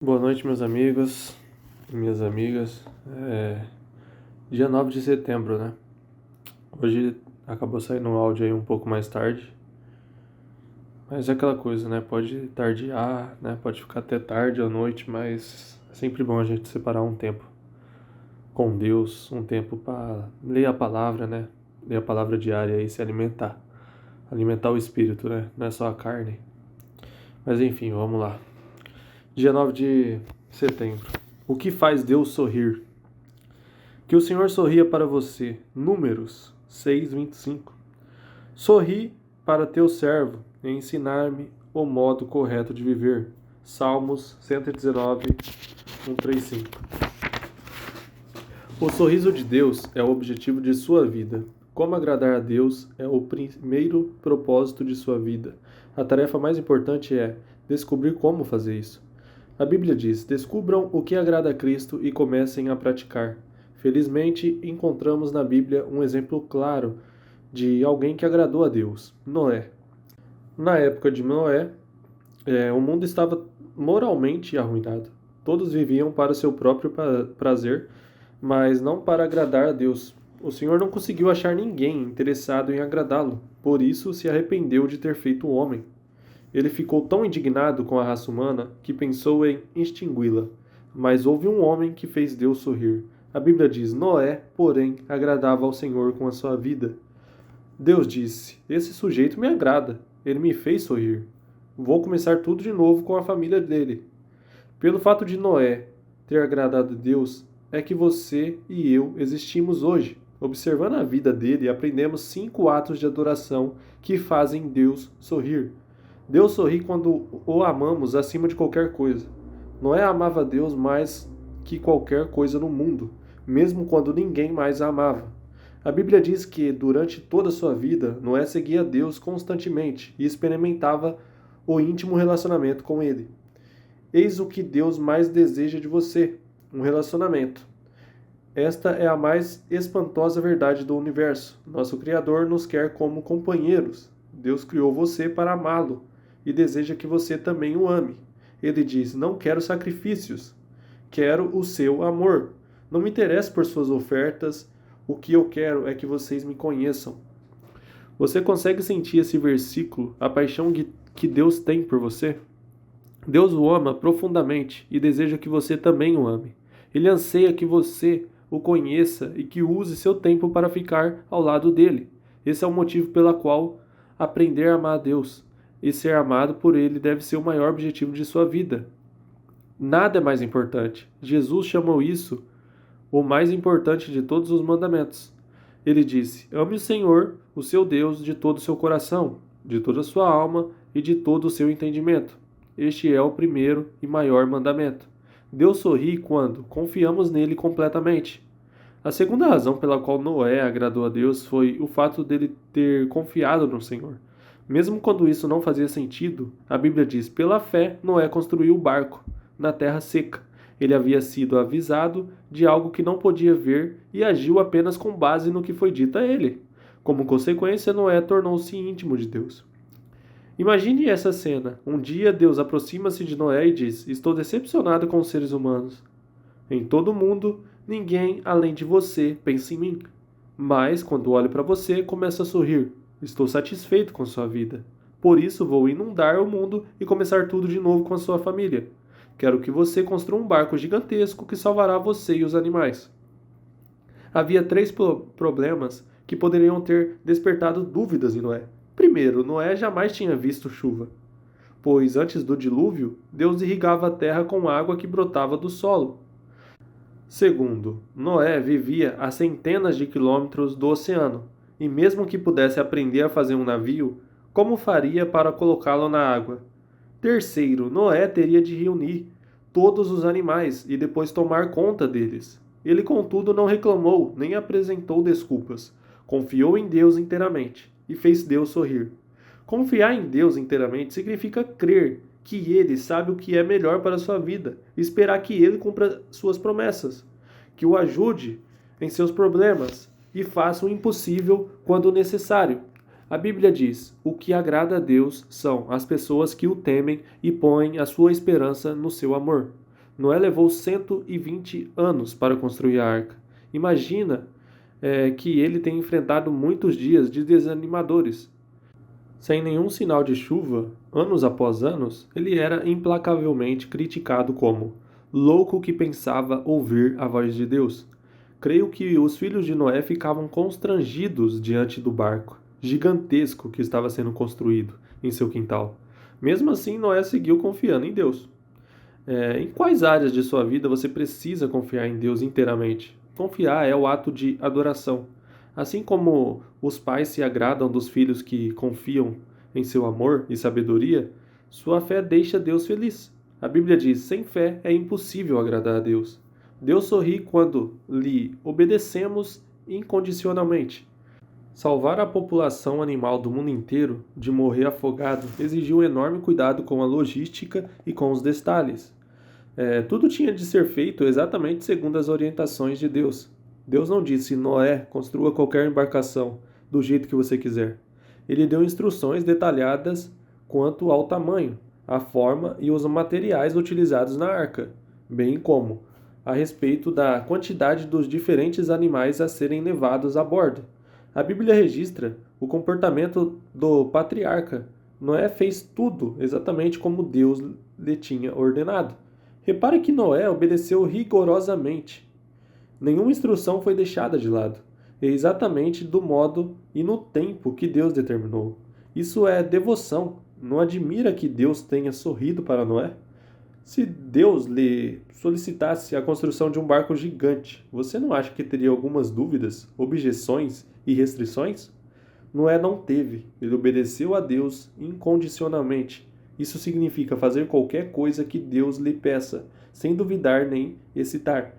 Boa noite, meus amigos e minhas amigas. Dia 9 de setembro, né? Hoje acabou saindo um áudio aí um pouco mais tarde, mas é aquela coisa, né? Pode tardear, né? Pode ficar até tarde ou noite, mas é sempre bom a gente separar um tempo com Deus, um tempo para ler a palavra, né? Ler a palavra diária e se alimentar. Alimentar o espírito, né? Não é só a carne. Mas enfim, vamos lá. Dia 9 de setembro. O que faz Deus sorrir? Que o Senhor sorria para você. Números 6:25. Sorri para teu servo e ensinar-me o modo correto de viver. Salmos 119, 135. O sorriso de Deus é o objetivo de sua vida. Como agradar a Deus é o primeiro propósito de sua vida. A tarefa mais importante é descobrir como fazer isso. A Bíblia diz: descubram o que agrada a Cristo e comecem a praticar. Felizmente, encontramos na Bíblia um exemplo claro de alguém que agradou a Deus: Noé. Na época de Noé, o mundo estava moralmente arruinado. Todos viviam para seu próprio prazer, mas não para agradar a Deus. O Senhor não conseguiu achar ninguém interessado em agradá-lo, por isso se arrependeu de ter feito o homem. Ele ficou tão indignado com a raça humana que pensou em extingui-la. Mas houve um homem que fez Deus sorrir. A Bíblia diz: Noé, porém, agradava ao Senhor com a sua vida. Deus disse: esse sujeito me agrada, ele me fez sorrir. Vou começar tudo de novo com a família dele. Pelo fato de Noé ter agradado a Deus, é que você e eu existimos hoje. Observando a vida dele, aprendemos 5 atos de adoração que fazem Deus sorrir. Deus sorri quando o amamos acima de qualquer coisa. Noé amava Deus mais que qualquer coisa no mundo, mesmo quando ninguém mais a amava. A Bíblia diz que, durante toda a sua vida, Noé seguia Deus constantemente e experimentava o íntimo relacionamento com Ele. Eis o que Deus mais deseja de você: um relacionamento. Esta é a mais espantosa verdade do universo. Nosso Criador nos quer como companheiros. Deus criou você para amá-lo e deseja que você também o ame. Ele diz: não quero sacrifícios, quero o seu amor. Não me interessa por suas ofertas, o que eu quero é que vocês me conheçam. Você consegue sentir esse versículo, a paixão que Deus tem por você? Deus o ama profundamente e deseja que você também o ame. Ele anseia que você o conheça e que use seu tempo para ficar ao lado dele. Esse é o motivo pelo qual aprender a amar a Deus e ser amado por Ele deve ser o maior objetivo de sua vida. Nada é mais importante. Jesus chamou isso o mais importante de todos os mandamentos. Ele disse: ame o Senhor, o seu Deus, de todo o seu coração, de toda a sua alma e de todo o seu entendimento. Este é o primeiro e maior mandamento. Deus sorri quando confiamos nele completamente. A segunda razão pela qual Noé agradou a Deus foi o fato dele ter confiado no Senhor. Mesmo quando isso não fazia sentido, a Bíblia diz: pela fé, Noé construiu o barco na terra seca. Ele havia sido avisado de algo que não podia ver e agiu apenas com base no que foi dito a ele. Como consequência, Noé tornou-se íntimo de Deus. Imagine essa cena. Um dia Deus aproxima-se de Noé e diz: estou decepcionado com os seres humanos. Em todo o mundo, ninguém além de você pensa em mim. Mas, quando olho para você, começo a sorrir. Estou satisfeito com sua vida. Por isso, vou inundar o mundo e começar tudo de novo com a sua família. Quero que você construa um barco gigantesco que salvará você e os animais. Havia 3 problemas que poderiam ter despertado dúvidas em Noé. Primeiro, Noé jamais tinha visto chuva, pois antes do dilúvio, Deus irrigava a terra com água que brotava do solo. Segundo, Noé vivia a centenas de quilômetros do oceano, e mesmo que pudesse aprender a fazer um navio, como faria para colocá-lo na água? Terceiro, Noé teria de reunir todos os animais e depois tomar conta deles. Ele, contudo, não reclamou nem apresentou desculpas. Confiou em Deus inteiramente e fez Deus sorrir. Confiar em Deus inteiramente significa crer que Ele sabe o que é melhor para a sua vida e esperar que Ele cumpra suas promessas, que o ajude em seus problemas e faça o impossível quando necessário. A Bíblia diz: o que agrada a Deus são as pessoas que o temem e põem a sua esperança no seu amor. Noé levou 120 anos para construir a arca. Imagina que ele tem enfrentado muitos dias de desanimadores. Sem nenhum sinal de chuva, anos após anos, ele era implacavelmente criticado como louco que pensava ouvir a voz de Deus. Creio que os filhos de Noé ficavam constrangidos diante do barco gigantesco que estava sendo construído em seu quintal. Mesmo assim, Noé seguiu confiando em Deus. Em quais áreas de sua vida você precisa confiar em Deus inteiramente? Confiar é o ato de adoração. Assim como os pais se agradam dos filhos que confiam em seu amor e sabedoria, sua fé deixa Deus feliz. A Bíblia diz: sem fé é impossível agradar a Deus. Deus sorri quando lhe obedecemos incondicionalmente. Salvar a população animal do mundo inteiro de morrer afogado exigiu enorme cuidado com a logística e com os detalhes. Tudo tinha de ser feito exatamente segundo as orientações de Deus. Deus não disse: Noé, construa qualquer embarcação do jeito que você quiser. Ele deu instruções detalhadas quanto ao tamanho, a forma e os materiais utilizados na arca, bem como a respeito da quantidade dos diferentes animais a serem levados a bordo. A Bíblia registra o comportamento do patriarca. Noé fez tudo exatamente como Deus lhe tinha ordenado. Repare que Noé obedeceu rigorosamente. Nenhuma instrução foi deixada de lado, exatamente do modo e no tempo que Deus determinou. Isso é devoção. Não admira que Deus tenha sorrido para Noé? Se Deus lhe solicitasse a construção de um barco gigante, você não acha que teria algumas dúvidas, objeções e restrições? Noé não teve. Ele obedeceu a Deus incondicionalmente. Isso significa fazer qualquer coisa que Deus lhe peça, sem duvidar nem hesitar.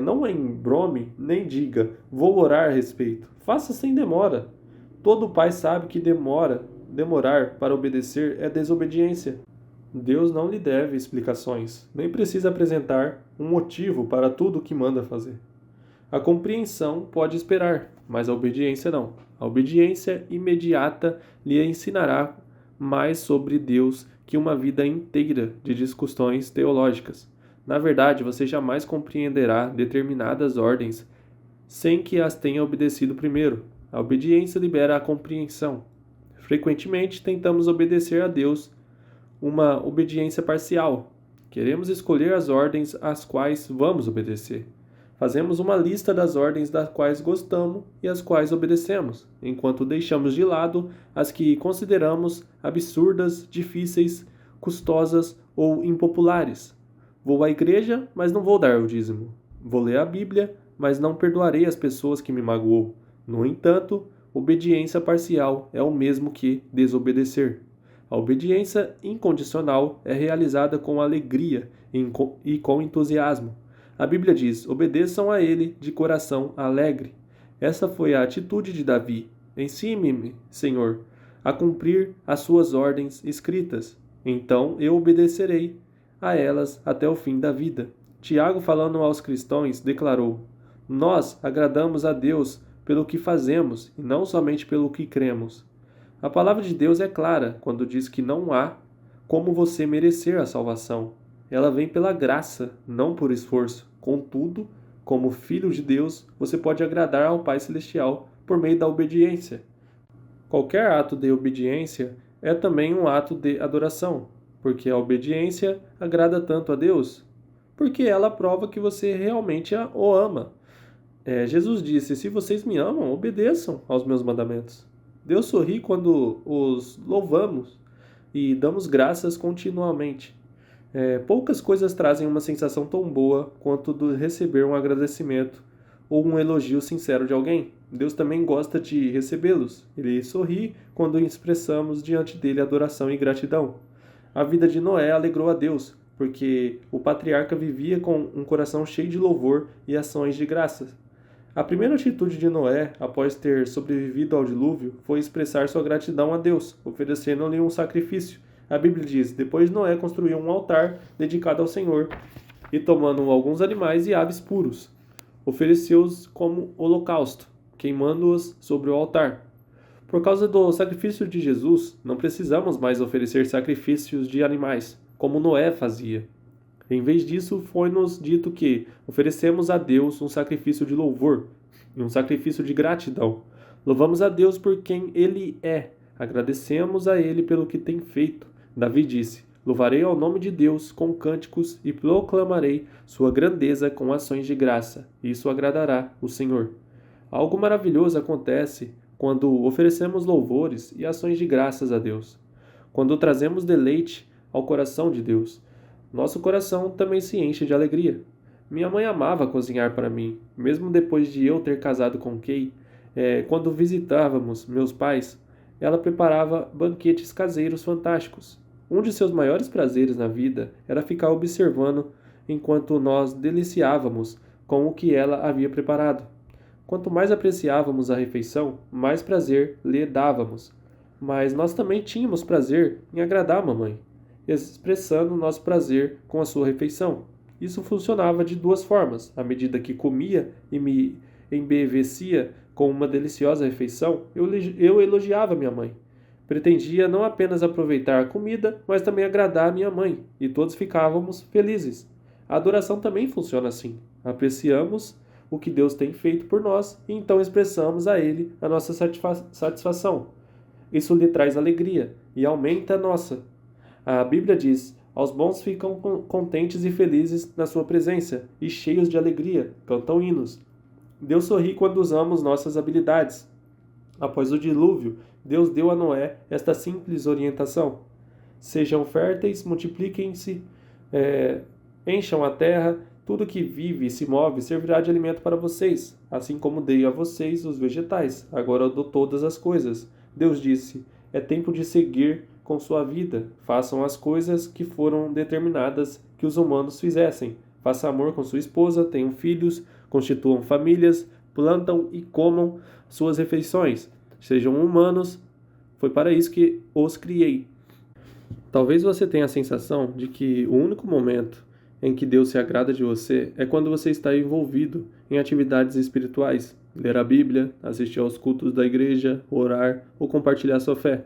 Não embrome, nem diga, vou orar a respeito. Faça sem demora. Todo pai sabe que demorar para obedecer é desobediência. Deus não lhe deve explicações, nem precisa apresentar um motivo para tudo o que manda fazer. A compreensão pode esperar, mas a obediência não. A obediência imediata lhe ensinará mais sobre Deus que uma vida inteira de discussões teológicas. Na verdade, você jamais compreenderá determinadas ordens sem que as tenha obedecido primeiro. A obediência libera a compreensão. Frequentemente, tentamos obedecer a Deus uma obediência parcial. Queremos escolher as ordens às quais vamos obedecer. Fazemos uma lista das ordens das quais gostamos e as quais obedecemos, enquanto deixamos de lado as que consideramos absurdas, difíceis, custosas ou impopulares. Vou à igreja, mas não vou dar o dízimo. Vou ler a Bíblia, mas não perdoarei as pessoas que me magoou. No entanto, obediência parcial é o mesmo que desobedecer. A obediência incondicional é realizada com alegria e com entusiasmo. A Bíblia diz: obedeçam a ele de coração alegre. Essa foi a atitude de Davi. Ensine-me, Senhor, a cumprir as suas ordens escritas. Então eu obedecerei a elas até o fim da vida. Tiago, falando aos cristãos, declarou: nós agradamos a Deus pelo que fazemos e não somente pelo que cremos. A palavra de Deus é clara quando diz que não há como você merecer a salvação. Ela vem pela graça, não por esforço. Contudo, como filho de Deus, você pode agradar ao Pai Celestial por meio da obediência. Qualquer ato de obediência é também um ato de adoração, porque a obediência agrada tanto a Deus, porque ela prova que você realmente o ama. Jesus disse: se vocês me amam, obedeçam aos meus mandamentos. Deus sorri quando os louvamos e damos graças continuamente. Poucas coisas trazem uma sensação tão boa quanto de receber um agradecimento ou um elogio sincero de alguém. Deus também gosta de recebê-los. Ele sorri quando expressamos diante dele adoração e gratidão. A vida de Noé alegrou a Deus, porque o patriarca vivia com um coração cheio de louvor e ações de graças. A primeira atitude de Noé, após ter sobrevivido ao dilúvio, foi expressar sua gratidão a Deus, oferecendo-lhe um sacrifício. A Bíblia diz: depois Noé construiu um altar dedicado ao Senhor, e tomando alguns animais e aves puros, ofereceu-os como holocausto, queimando-os sobre o altar. Por causa do sacrifício de Jesus, não precisamos mais oferecer sacrifícios de animais, como Noé fazia. Em vez disso, foi-nos dito que oferecemos a Deus um sacrifício de louvor e um sacrifício de gratidão. Louvamos a Deus por quem Ele é. Agradecemos a Ele pelo que tem feito. Davi disse: Louvarei ao nome de Deus com cânticos e proclamarei sua grandeza com ações de graça. Isso agradará o Senhor. Algo maravilhoso acontece quando oferecemos louvores e ações de graças a Deus. Quando trazemos deleite ao coração de Deus, nosso coração também se enche de alegria. Minha mãe amava cozinhar para mim, mesmo depois de eu ter casado com Kay. Quando visitávamos meus pais, ela preparava banquetes caseiros fantásticos. Um de seus maiores prazeres na vida era ficar observando enquanto nós deliciávamos com o que ela havia preparado. Quanto mais apreciávamos a refeição, mais prazer lhe dávamos. Mas nós também tínhamos prazer em agradar a mamãe, expressando nosso prazer com a sua refeição. Isso funcionava de duas formas. À medida que comia e me embevecia com uma deliciosa refeição, eu elogiava minha mãe. Pretendia não apenas aproveitar a comida, mas também agradar a minha mãe, e todos ficávamos felizes. A adoração também funciona assim. Apreciamos o que Deus tem feito por nós e então expressamos a Ele a nossa satisfação. Isso lhe traz alegria e aumenta a nossa. A Bíblia diz: aos bons ficam contentes e felizes na sua presença, e cheios de alegria, cantam hinos. Deus sorri quando usamos nossas habilidades. Após o dilúvio, Deus deu a Noé esta simples orientação: sejam férteis, multipliquem-se, encham a terra, tudo que vive e se move servirá de alimento para vocês, assim como dei a vocês os vegetais, agora eu dou todas as coisas. Deus disse: é tempo de seguir com sua vida. Façam as coisas que foram determinadas que os humanos fizessem. Faça amor com sua esposa, tenham filhos, constituam famílias, plantam e comam suas refeições. Sejam humanos, foi para isso que os criei. Talvez você tenha a sensação de que o único momento em que Deus se agrada de você é quando você está envolvido em atividades espirituais, ler a Bíblia, assistir aos cultos da igreja, orar ou compartilhar sua fé.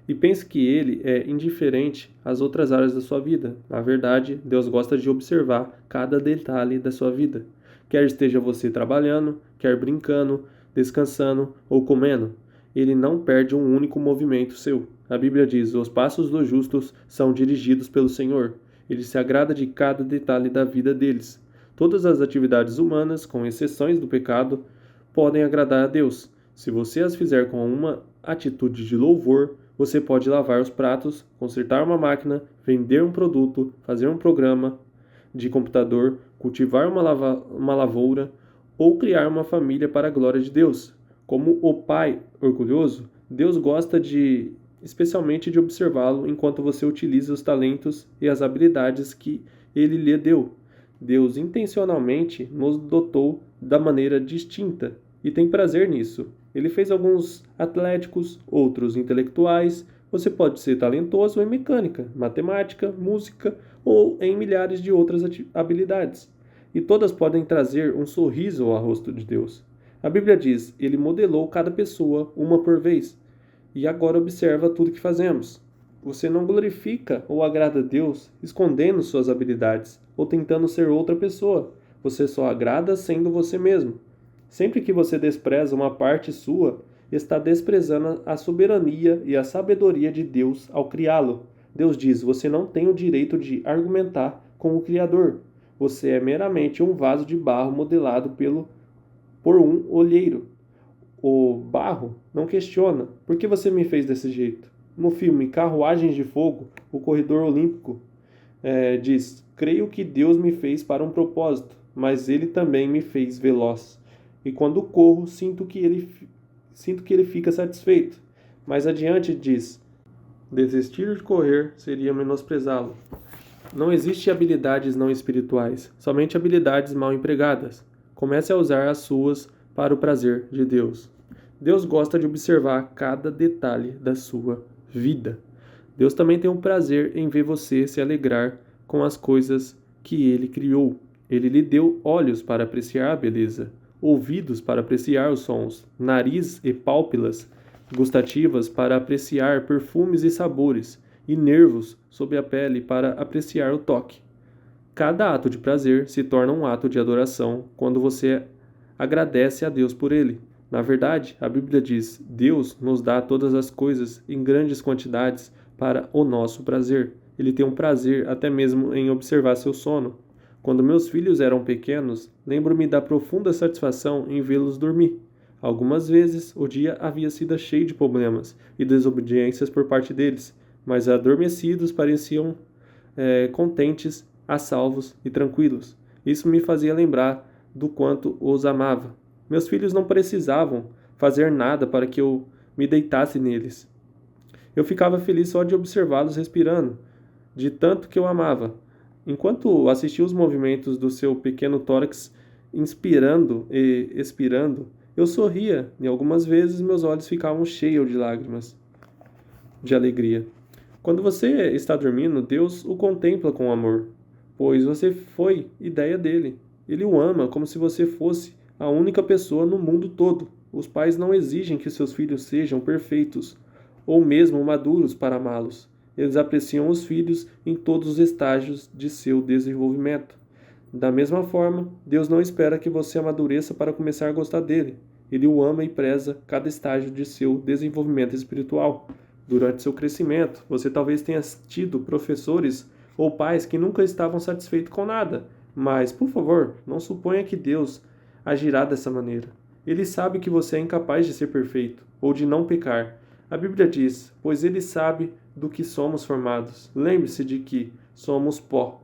E pense que Ele é indiferente às outras áreas da sua vida. Na verdade, Deus gosta de observar cada detalhe da sua vida. Quer esteja você trabalhando, quer brincando, descansando ou comendo, Ele não perde um único movimento seu. A Bíblia diz: os passos dos justos são dirigidos pelo Senhor. Ele se agrada de cada detalhe da vida deles. Todas as atividades humanas, com exceções do pecado, podem agradar a Deus. Se você as fizer com uma atitude de louvor, você pode lavar os pratos, consertar uma máquina, vender um produto, fazer um programa de computador, cultivar uma lavoura ou criar uma família para a glória de Deus. Como o Pai orgulhoso, Deus gosta especialmente de observá-lo enquanto você utiliza os talentos e as habilidades que Ele lhe deu. Deus intencionalmente nos dotou da maneira distinta e tem prazer nisso. Ele fez alguns atléticos, outros intelectuais. Você pode ser talentoso em mecânica, matemática, música ou em milhares de outras habilidades. E todas podem trazer um sorriso ao rosto de Deus. A Bíblia diz: Ele modelou cada pessoa uma por vez. E agora observa tudo que fazemos. Você não glorifica ou agrada a Deus escondendo suas habilidades ou tentando ser outra pessoa. Você só agrada sendo você mesmo. Sempre que você despreza uma parte sua, está desprezando a soberania e a sabedoria de Deus ao criá-lo. Deus diz: você não tem o direito de argumentar com o Criador. Você é meramente um vaso de barro modelado por um olheiro. O barro não questiona: por que você me fez desse jeito? No filme Carruagens de Fogo, o corredor olímpico diz: creio que Deus me fez para um propósito, mas Ele também me fez veloz. E quando corro, sinto que ele fica satisfeito. Mais adiante diz: desistir de correr seria menosprezá-lo. Não existe habilidades não espirituais, somente habilidades mal empregadas. Comece a usar as suas para o prazer de Deus. Deus gosta de observar cada detalhe da sua vida. Deus também tem um prazer em ver você se alegrar com as coisas que Ele criou. Ele lhe deu olhos para apreciar a beleza, ouvidos para apreciar os sons, nariz e pálpebras gustativas para apreciar perfumes e sabores, e nervos sob a pele para apreciar o toque. Cada ato de prazer se torna um ato de adoração quando você agradece a Deus por ele. Na verdade, a Bíblia diz: Deus nos dá todas as coisas em grandes quantidades para o nosso prazer. Ele tem um prazer até mesmo em observar seu sono. Quando meus filhos eram pequenos, lembro-me da profunda satisfação em vê-los dormir. Algumas vezes o dia havia sido cheio de problemas e desobediências por parte deles, mas adormecidos pareciam contentes, a salvos e tranquilos. Isso me fazia lembrar do quanto os amava. Meus filhos não precisavam fazer nada para que eu me deitasse neles. Eu ficava feliz só de observá-los respirando, de tanto que eu amava. Enquanto assistia os movimentos do seu pequeno tórax inspirando e expirando, eu sorria e algumas vezes meus olhos ficavam cheios de lágrimas de alegria. Quando você está dormindo, Deus o contempla com amor, pois você foi ideia dele. Ele o ama como se você fosse a única pessoa no mundo todo. Os pais não exigem que seus filhos sejam perfeitos ou mesmo maduros para amá-los. Eles apreciam os filhos em todos os estágios de seu desenvolvimento. Da mesma forma, Deus não espera que você amadureça para começar a gostar dele. Ele o ama e preza cada estágio de seu desenvolvimento espiritual. Durante seu crescimento, você talvez tenha tido professores ou pais que nunca estavam satisfeitos com nada, mas, por favor, não suponha que Deus agirá dessa maneira. Ele sabe que você é incapaz de ser perfeito ou de não pecar. A Bíblia diz: pois ele sabe do que somos formados. Lembre-se de que somos pó.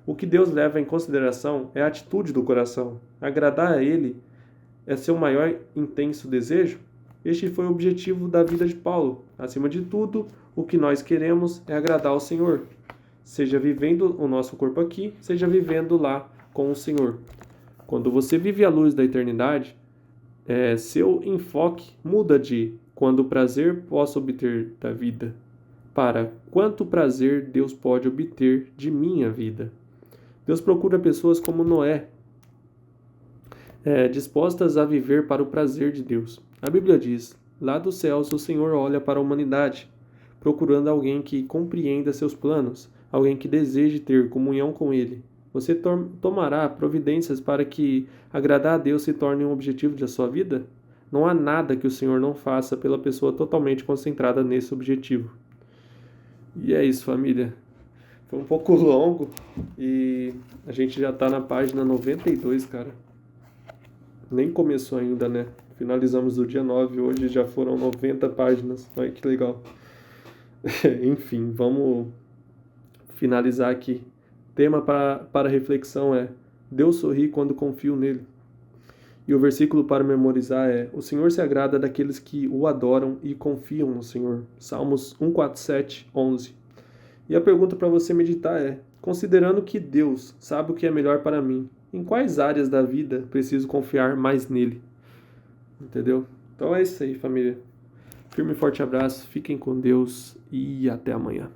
O que Deus leva em consideração é a atitude do coração. Agradar a Ele é seu maior intenso desejo? Este foi o objetivo da vida de Paulo. Acima de tudo, o que nós queremos é agradar ao Senhor, seja vivendo o nosso corpo aqui, seja vivendo lá com o Senhor. Quando você vive à luz da eternidade, seu enfoque muda de quando o prazer posso obter da vida para quanto prazer Deus pode obter de minha vida. Deus procura pessoas como Noé, dispostas a viver para o prazer de Deus. A Bíblia diz: lá dos céus o Senhor olha para a humanidade, procurando alguém que compreenda seus planos, alguém que deseje ter comunhão com Ele. Você tomará providências para que agradar a Deus se torne um objetivo da sua vida? Não há nada que o Senhor não faça pela pessoa totalmente concentrada nesse objetivo. E é isso, família. Foi um pouco longo e a gente já tá na página 92, cara. Nem começou ainda, né? Finalizamos o dia 9, hoje já foram 90 páginas. Olha que legal. Enfim, vamos finalizar aqui. Tema para reflexão é: Deus sorri quando confio nele. E o versículo para memorizar é: o Senhor se agrada daqueles que o adoram e confiam no Senhor. Salmos 147, 11. E a pergunta para você meditar é: considerando que Deus sabe o que é melhor para mim, em quais áreas da vida preciso confiar mais nele? Entendeu? Então é isso aí, família. Firme e forte abraço, fiquem com Deus e até amanhã.